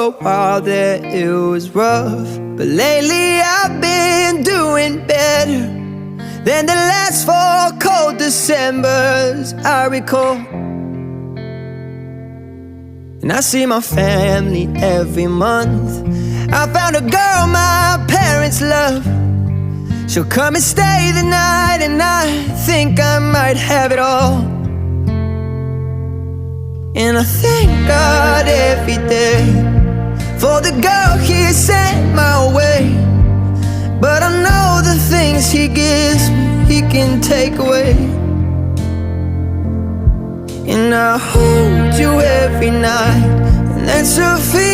a while there it was rough, but lately I've been doing better than the last 4 cold Decembers I recall. And I see my family every month. I found a girl my parents love. She'll come and stay the night, and I think I might have it all. And I thank God every day for the girl He sent my way. But I know the things He gives me, He can take away. And I hold you every night, and that's a feeling